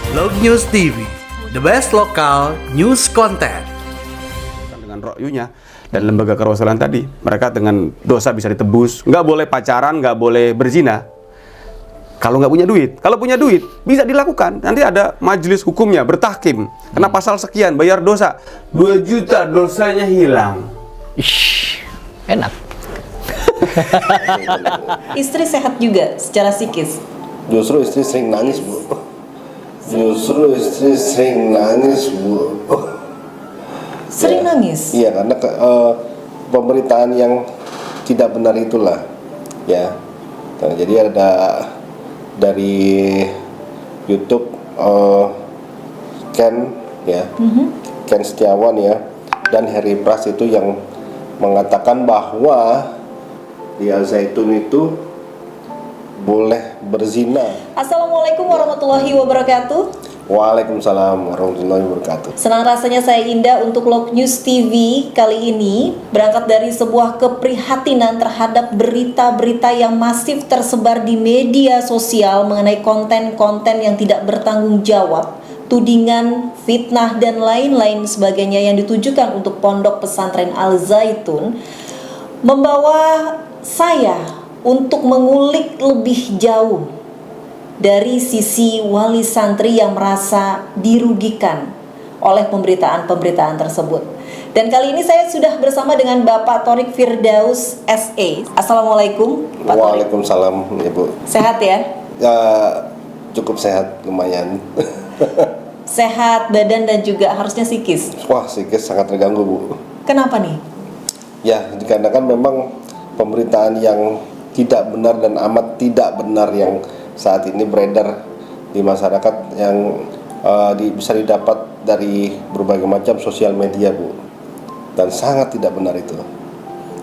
Log News TV, the best local news content. Dengan ro'yunya dan lembaga kerasulan tadi, mereka dengan dosa bisa ditebus. Nggak boleh pacaran, nggak boleh berzina. Kalau nggak punya duit, kalau punya duit bisa dilakukan. Nanti ada majelis hukumnya bertahkim. Kena pasal sekian, bayar dosa 2 juta, dosanya hilang. Ish, enak. Istri sehat juga secara psikis. Justru istri sering nangis, Bu. Justru istri sering nangis, Bu. Sering nangis. Iya, karena pemberitaan yang tidak benar itulah, ya. Nah, jadi ada dari YouTube Ken, ya, Ken Setiawan, ya, dan Harry Pras itu yang mengatakan bahwa di Al Zaitun itu boleh berzina. Assalamualaikum warahmatullahi wabarakatuh. Waalaikumsalam warahmatullahi wabarakatuh. Senang rasanya saya Indah untuk Log News TV kali ini berangkat dari sebuah keprihatinan terhadap berita-berita yang masif tersebar di media sosial mengenai konten-konten yang tidak bertanggung jawab, tudingan, fitnah, dan lain-lain sebagainya yang ditujukan untuk Pondok Pesantren Al Zaitun, membawa saya untuk mengulik lebih jauh dari sisi wali santri yang merasa dirugikan oleh pemberitaan-pemberitaan tersebut. Dan kali ini saya sudah bersama dengan Bapak Thorik Firdaus SE. Assalamualaikum Pak Thorik. Waalaikumsalam, Ibu. Sehat ya? Ya, cukup sehat, lumayan. Sehat badan dan juga harusnya psikis. Wah, psikis sangat terganggu, Bu. Kenapa nih? Ya, dikarenakan memang pemberitaan yang tidak benar dan amat tidak benar yang saat ini beredar di masyarakat yang bisa didapat dari berbagai macam sosial media, Bu. Dan sangat tidak benar itu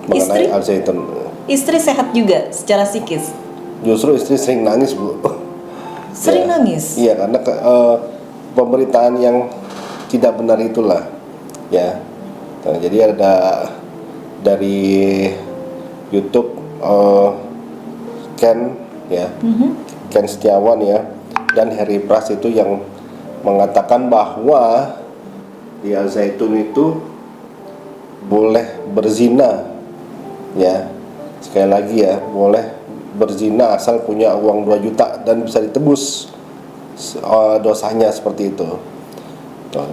mengenai Al Zaitun. Istri sehat juga secara psikis. Justru istri sering nangis, Bu. Sering Ya. nangis. Iya, karena pemberitaan yang tidak benar itulah, ya. Nah, jadi ada dari YouTube Ken, ya, Ken Setiawan, ya, dan Harry Pras itu yang mengatakan bahwa di Al Zaitun itu boleh berzina, ya. Sekali lagi ya, boleh berzina asal punya uang 2 juta dan bisa ditebus dosanya seperti itu.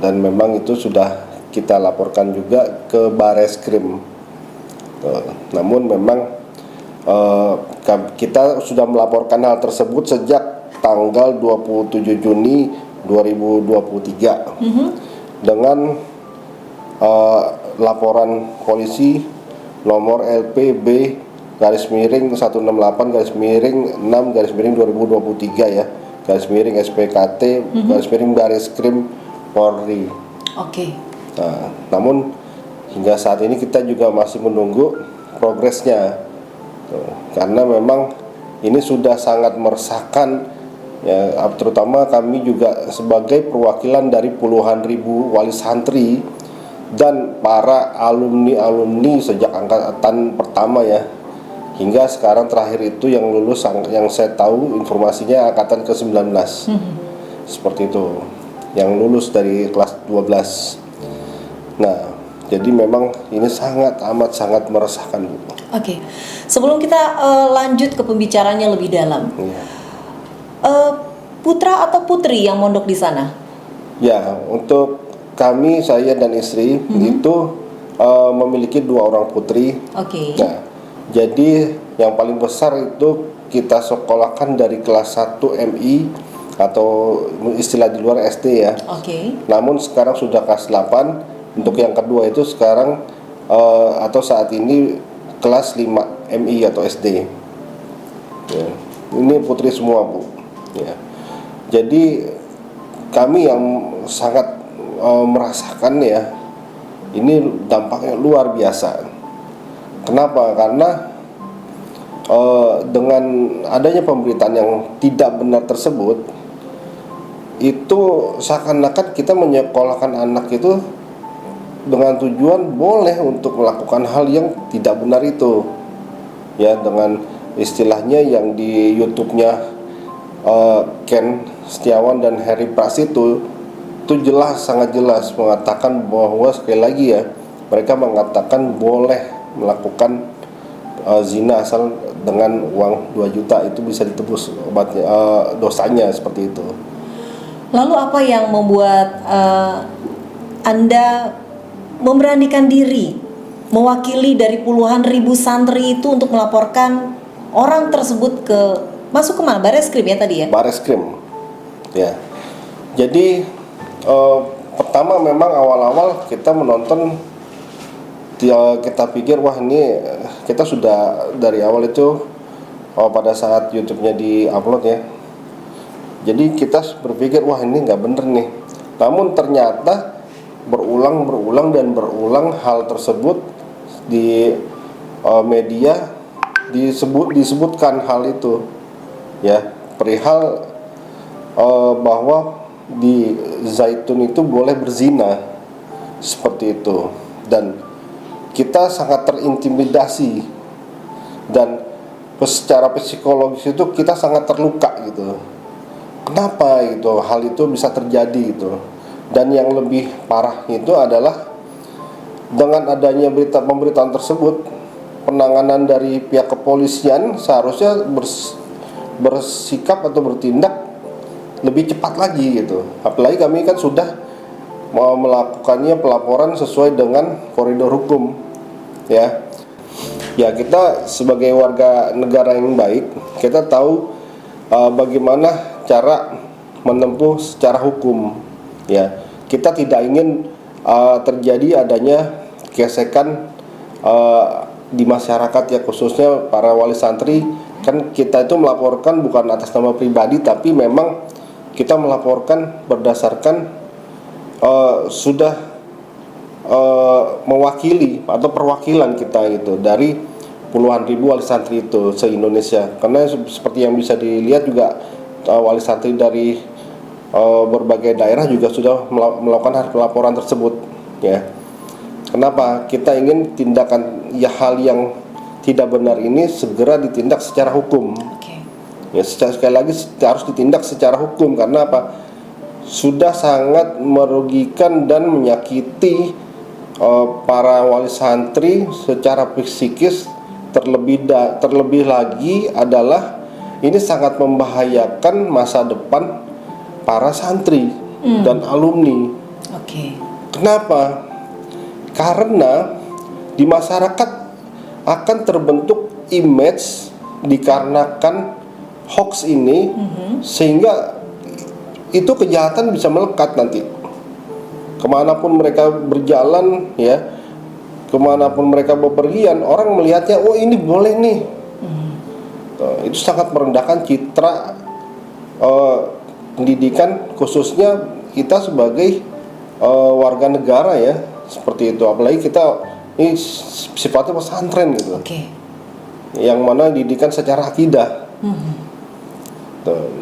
Dan memang itu sudah kita laporkan juga ke Bareskrim. Namun memang kita sudah melaporkan hal tersebut sejak tanggal 27 Juni 2023 dengan laporan polisi nomor LPB garis miring 168 garis miring 6 garis miring 2023, ya, garis miring SPKT garis miring Bareskrim Polri. Oke. Nah, namun hingga saat ini kita juga masih menunggu progresnya. Karena memang ini sudah sangat meresahkan, ya, terutama kami juga sebagai perwakilan dari puluhan ribu wali santri dan para alumni sejak angkatan pertama, ya, hingga sekarang terakhir itu yang lulus yang saya tahu informasinya angkatan ke-19. Seperti itu, yang lulus dari kelas 12. Nah, jadi memang ini sangat meresahkan, Bu. Oke. Sebelum kita lanjut ke pembicaranya lebih dalam, Ya. putra atau putri yang mondok di sana? Ya, untuk kami, saya dan istri itu memiliki 2 orang putri. Oke. Nah, jadi yang paling besar itu kita sekolahkan dari kelas 1 MI atau istilah di luar SD, ya. Oke. Namun sekarang sudah kelas 8. Untuk yang kedua itu sekarang atau saat ini kelas 5 MI atau SD. Ya. Ini putri semua, Bu. Ya. Jadi kami yang sangat merasakan, ya, ini dampaknya luar biasa. Kenapa? Karena dengan adanya pemberitaan yang tidak benar tersebut, itu seakan-akan kita menyekolahkan anak itu dengan tujuan boleh untuk melakukan hal yang tidak benar itu, ya, dengan istilahnya yang di YouTube-nya Ken Setiawan dan Heri Prasitu itu jelas, sangat jelas mengatakan bahwa sekali lagi ya, mereka mengatakan boleh melakukan zina asal dengan uang 2 juta itu bisa ditebus obatnya, dosanya seperti itu. Lalu apa yang membuat Anda memberanikan diri mewakili dari puluhan ribu santri itu untuk melaporkan orang tersebut masuk ke mana? Bareskrim ya tadi ya? Bareskrim, ya. Jadi pertama memang awal-awal kita menonton, kita pikir wah ini kita sudah dari awal itu pada saat YouTube-nya di-upload ya. Jadi kita berpikir wah ini nggak bener nih. Namun ternyata berulang hal tersebut di media disebutkan hal itu ya, perihal bahwa di Zaitun itu boleh berzina seperti itu, dan kita sangat terintimidasi dan secara psikologis itu kita sangat terluka gitu. Kenapa itu hal itu bisa terjadi gitu? Dan yang lebih parah itu adalah dengan adanya pemberitaan tersebut, penanganan dari pihak kepolisian seharusnya bersikap atau bertindak lebih cepat lagi gitu. Apalagi kami kan sudah mau melakukannya pelaporan sesuai dengan koridor hukum ya. Ya, kita sebagai warga negara yang baik, kita tahu bagaimana cara menempuh secara hukum ya. Kita tidak ingin terjadi adanya gesekan di masyarakat ya, khususnya para wali santri. Kan kita itu melaporkan bukan atas nama pribadi, tapi memang kita melaporkan berdasarkan sudah mewakili atau perwakilan kita itu dari puluhan ribu wali santri itu se-Indonesia. Karena seperti yang bisa dilihat juga wali santri dari berbagai daerah juga sudah melakukan laporan tersebut ya. Kenapa? Kita ingin tindakan hal yang tidak benar ini segera ditindak secara hukum. Ya, sekali lagi harus ditindak secara hukum. Karena apa? Sudah sangat merugikan dan menyakiti para wali santri secara psikis. Terlebih lagi adalah ini sangat membahayakan masa depan para santri dan alumni. Kenapa? Karena di masyarakat akan terbentuk image dikarenakan hoax ini, sehingga itu kejahatan bisa melekat nanti. Kemanapun mereka berjalan ya, kemanapun mereka bepergian, orang melihatnya, oh ini boleh nih. Itu sangat merendahkan citra pendidikan, khususnya kita sebagai warga negara ya, seperti itu. Apalagi kita ini sifatnya pesantren gitu, yang mana didikan secara akidah.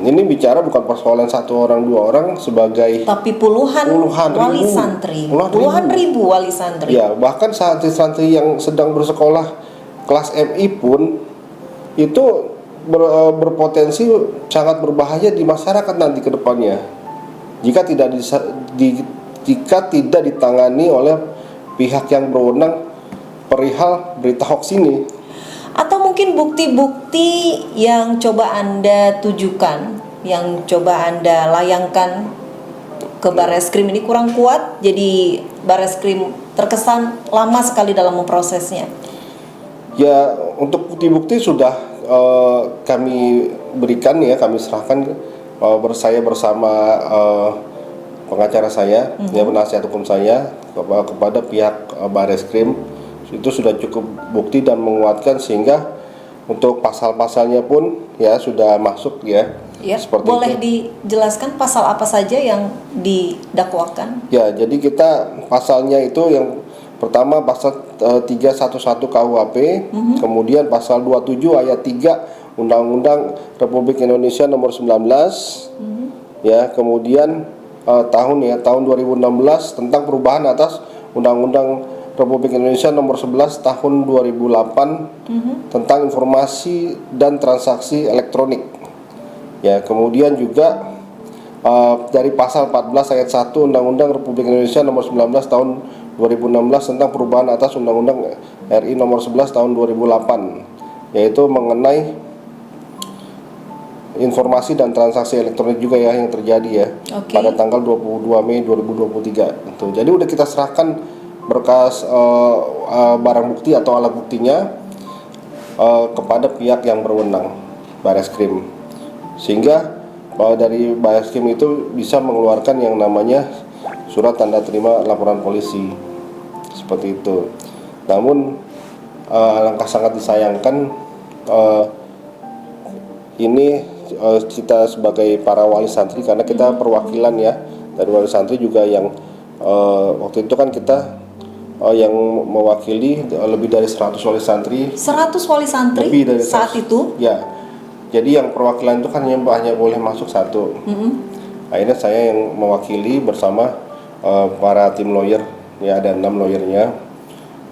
Ini bicara bukan persoalan satu orang dua orang sebagai, tapi puluhan wali ribu, santri, puluhan ribu wali santri. Ya, bahkan santri-santri yang sedang bersekolah kelas MI pun itu berpotensi sangat berbahaya di masyarakat nanti ke depannya jika tidak ditangani oleh pihak yang berwenang perihal berita hoax ini. Atau mungkin bukti-bukti yang coba Anda tujukan, yang coba Anda layangkan ke Bareskrim ini kurang kuat, jadi Bareskrim terkesan lama sekali dalam memprosesnya. Ya, untuk bukti-bukti sudah kami berikan ya, kami serahkan saya bersama pengacara saya, ya, penasihat hukum saya kepada pihak Bareskrim. Itu sudah cukup bukti dan menguatkan, sehingga untuk pasal-pasalnya pun ya sudah masuk ya. Ya, seperti boleh itu. Dijelaskan pasal apa saja yang didakwakan? Ya, jadi kita pasalnya itu yang pertama pasal 311 KUHP, kemudian pasal 27 ayat 3 Undang-Undang Republik Indonesia nomor 19, ya, kemudian tahun 2016 tentang perubahan atas Undang-Undang Republik Indonesia nomor 11 tahun 2008 tentang informasi dan transaksi elektronik. Ya, kemudian juga dari pasal 14 ayat 1 Undang-Undang Republik Indonesia nomor 19 tahun 2016 tentang perubahan atas Undang-Undang RI nomor 11 tahun 2008, yaitu mengenai informasi dan transaksi elektronik juga ya yang terjadi ya. Oke. Pada tanggal 22 Mei 2023. Tuh, jadi udah kita serahkan berkas barang bukti atau alat buktinya kepada pihak yang berwenang, Bareskrim, sehingga dari Bareskrim itu bisa mengeluarkan yang namanya surat tanda terima laporan polisi seperti itu. Namun alangkah sangat disayangkan ini kita sebagai para wali santri, karena kita perwakilan ya dari wali santri juga yang waktu itu kan kita yang mewakili lebih dari 100 wali santri. 100 wali santri Lebih dari saat 100. itu? Ya. Jadi yang perwakilan itu kan hanya boleh masuk satu. Akhirnya saya yang mewakili bersama para tim lawyer, ya ada 6 lawyernya.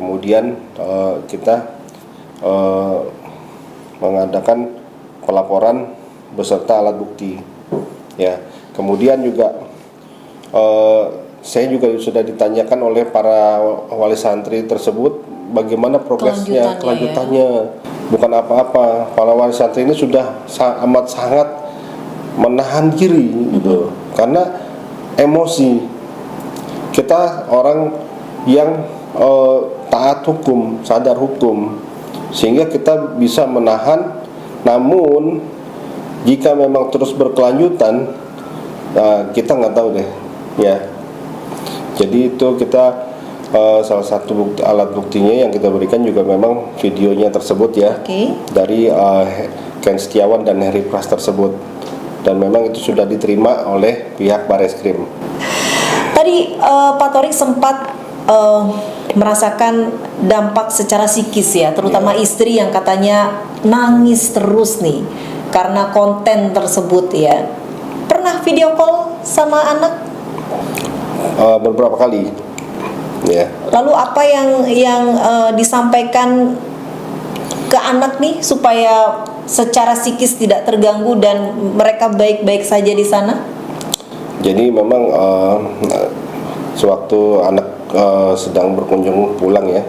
Kemudian kita mengadakan pelaporan beserta alat bukti. Ya. Kemudian juga saya juga sudah ditanyakan oleh para wali santri tersebut bagaimana progresnya, kelanjutannya. Bukan apa-apa, para wali santri ini sudah amat sangat menahan diri gitu. Karena emosi. Kita orang yang taat hukum, sadar hukum, sehingga kita bisa menahan. Namun jika memang terus berkelanjutan, kita nggak tahu deh ya. Jadi itu kita salah satu alat buktinya yang kita berikan juga memang videonya tersebut ya. Oke. Dari Ken Setiawan dan Heri Pras tersebut, dan memang itu sudah diterima oleh pihak Bareskrim. Tadi Pak Torik sempat merasakan dampak secara psikis ya, terutama istri yang katanya nangis terus nih karena konten tersebut ya. Pernah video call sama anak? Beberapa kali. Ya. Lalu apa yang disampaikan ke anak nih supaya secara psikis tidak terganggu dan mereka baik-baik saja di sana? Jadi memang sewaktu anak sedang berkunjung pulang ya,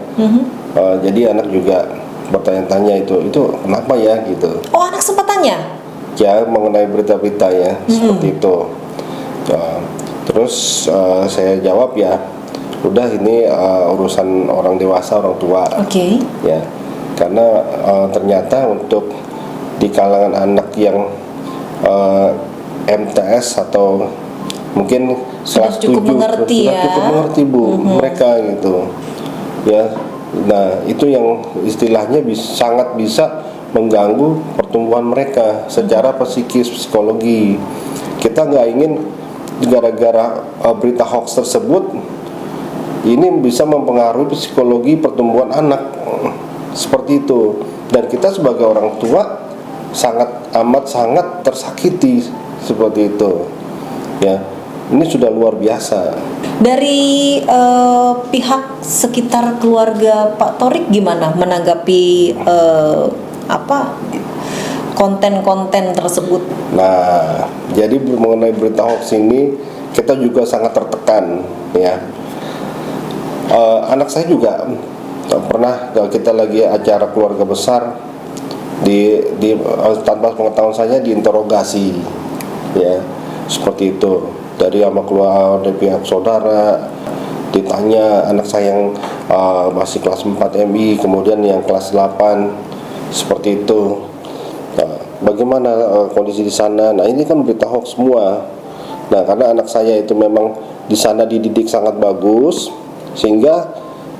jadi anak juga bertanya-tanya itu kenapa ya gitu. Oh, anak sempat tanya? Ya, mengenai berita-berita ya seperti itu. Terus saya jawab ya, udah ini urusan orang dewasa, orang tua. Oke. Ya, karena ternyata untuk di kalangan anak yang MTS atau mungkin sudah kelas cukup 7 mengerti sudah ya. cukup mengerti Bu mereka gitu ya. Nah itu yang istilahnya sangat bisa mengganggu pertumbuhan mereka secara psikis, psikologi. Kita nggak ingin gara-gara berita hoax tersebut ini bisa mempengaruhi psikologi pertumbuhan anak seperti itu, dan kita sebagai orang tua sangat tersakiti seperti itu ya. Ini sudah luar biasa. Dari pihak sekitar keluarga Pak Torik gimana menanggapi konten-konten tersebut? Nah, jadi mengenai berita hoax ini kita juga sangat tertekan ya. Anak saya juga pernah kita lagi acara keluarga besar tanpa pengetahuan saya diinterogasi ya seperti itu. Dari sama keluar dari pihak saudara ditanya anak saya yang masih kelas 4 MI, kemudian yang kelas 8 seperti itu. Nah, bagaimana kondisi di sana? Nah, ini kan berita hoax semua. Nah, karena anak saya itu memang di sana dididik sangat bagus, sehingga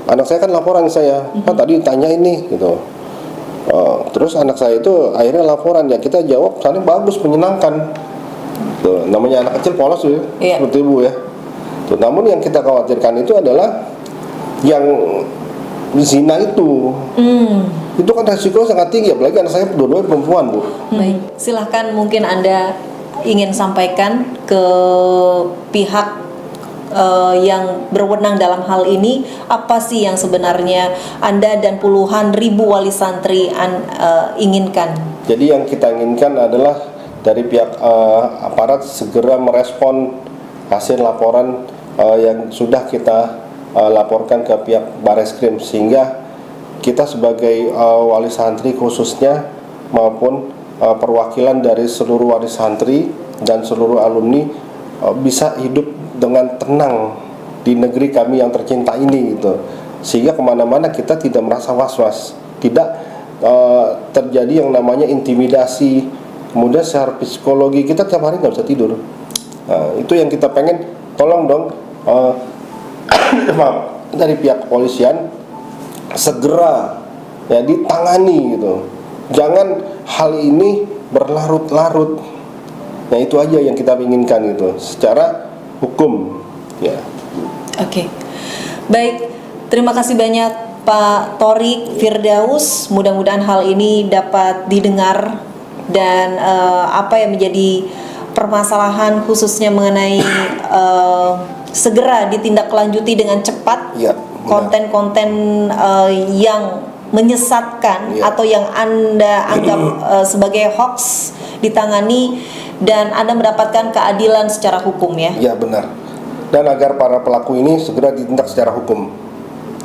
anak saya kan laporan saya, Pak tadi ditanya ini gitu. Terus anak saya itu akhirnya laporan ya, kita jawab sana bagus, menyenangkan. Tuh, namanya anak kecil polos ya, seperti ibu ya. Tuh, namun yang kita khawatirkan itu adalah yang zina itu. Itu kan resiko sangat tinggi, apalagi anak saya dua-duanya perempuan Bu. Baik, silahkan mungkin Anda ingin sampaikan ke pihak yang berwenang dalam hal ini, apa sih yang sebenarnya Anda dan puluhan ribu wali santri inginkan? Jadi yang kita inginkan adalah dari pihak aparat segera merespon hasil laporan yang sudah kita laporkan ke pihak Bareskrim, sehingga kita sebagai wali santri khususnya maupun perwakilan dari seluruh wali santri dan seluruh alumni bisa hidup dengan tenang di negeri kami yang tercinta ini gitu, sehingga kemana-mana kita tidak merasa was-was, tidak terjadi yang namanya intimidasi. Kemudian secara psikologi kita tiap hari nggak bisa tidur. Nah, itu yang kita pengen, tolong dong maaf, dari pihak kepolisian segera ya ditangani gitu. Jangan hal ini berlarut-larut. Nah, itu aja yang kita inginkan gitu secara hukum ya. Oke. Baik, terima kasih banyak Pak Thorik Firdaus. Mudah-mudahan hal ini dapat didengar dan apa yang menjadi permasalahan khususnya mengenai segera ditindaklanjuti dengan cepat Ya, konten-konten yang menyesatkan Ya. atau yang Anda anggap sebagai hoax ditangani dan Anda mendapatkan keadilan secara hukum ya. Ya, benar. Dan agar para pelaku ini segera ditindak secara hukum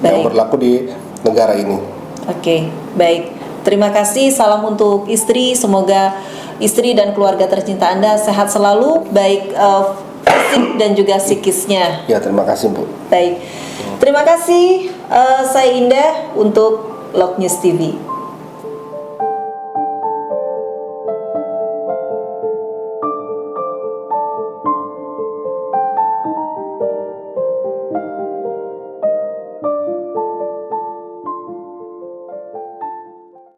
yang Baik. berlaku di negara ini. Oke, baik. Terima kasih. Salam untuk istri. Semoga istri dan keluarga tercinta Anda sehat selalu, baik fisik dan juga psikisnya. Ya, terima kasih Bu. Baik. Terima kasih. Saya Indah untuk Log News TV.